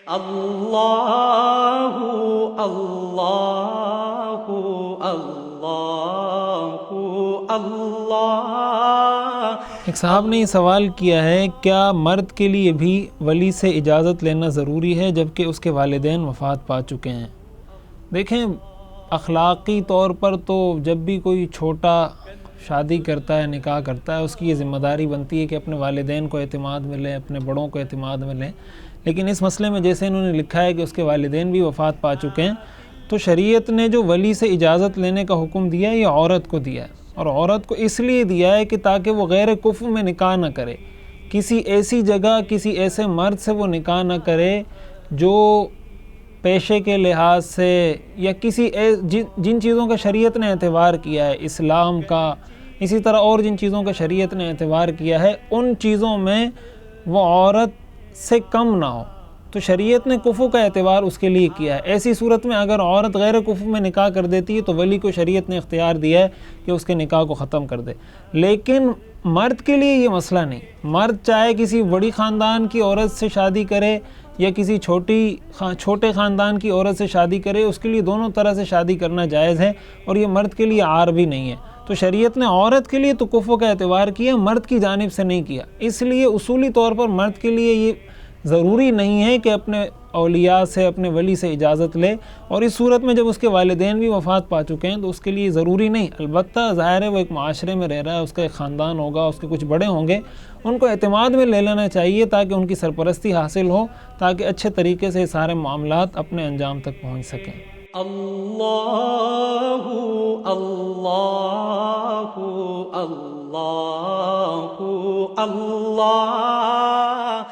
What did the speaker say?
اللہ اللہ اللہ اللہ۔ ایک صاحب نے یہ سوال کیا ہے، کیا مرد کے لیے بھی ولی سے اجازت لینا ضروری ہے جبکہ اس کے والدین وفات پا چکے ہیں؟ دیکھیں، اخلاقی طور پر تو جب بھی کوئی چھوٹا شادی کرتا ہے، نکاح کرتا ہے، اس کی یہ ذمہ داری بنتی ہے کہ اپنے والدین کو اعتماد ملے، اپنے بڑوں کو اعتماد ملے۔ لیکن اس مسئلے میں جیسے انہوں نے لکھا ہے کہ اس کے والدین بھی وفات پا چکے ہیں، تو شریعت نے جو ولی سے اجازت لینے کا حکم دیا ہے یہ عورت کو دیا ہے، اور عورت کو اس لیے دیا ہے کہ تاکہ وہ غیر کفو میں نکاح نہ کرے، کسی ایسی جگہ کسی ایسے مرد سے وہ نکاح نہ کرے جو پیشے کے لحاظ سے یا کسی جن چیزوں کا شریعت نے اعتبار کیا ہے، اسلام کا، اسی طرح اور جن چیزوں کا شریعت نے اعتبار کیا ہے، ان چیزوں میں وہ عورت سے کم نہ ہو۔ تو شریعت نے کفو کا اعتبار اس کے لیے کیا ہے۔ ایسی صورت میں اگر عورت غیر کفو میں نکاح کر دیتی ہے تو ولی کو شریعت نے اختیار دیا ہے کہ اس کے نکاح کو ختم کر دے۔ لیکن مرد کے لیے یہ مسئلہ نہیں، مرد چاہے کسی بڑی خاندان کی عورت سے شادی کرے یا کسی چھوٹے خاندان کی عورت سے شادی کرے، اس کے لیے دونوں طرح سے شادی کرنا جائز ہے، اور یہ مرد کے لیے عار بھی نہیں ہے۔ تو شریعت نے عورت کے لیے تو کفو کا اعتبار کیا، مرد کی جانب سے نہیں کیا۔ اس لیے اصولی طور پر مرد کے لیے یہ ضروری نہیں ہے کہ اپنے اولیاء سے، اپنے ولی سے اجازت لے، اور اس صورت میں جب اس کے والدین بھی وفات پا چکے ہیں تو اس کے لیے ضروری نہیں۔ البتہ ظاہر ہے وہ ایک معاشرے میں رہ رہا ہے، اس کا ایک خاندان ہوگا، اس کے کچھ بڑے ہوں گے، ان کو اعتماد میں لے لینا چاہیے تاکہ ان کی سرپرستی حاصل ہو، تاکہ اچھے طریقے سے سارے معاملات اپنے انجام تک پہنچ سکیں۔ اللہ اللہ اللہ اللہ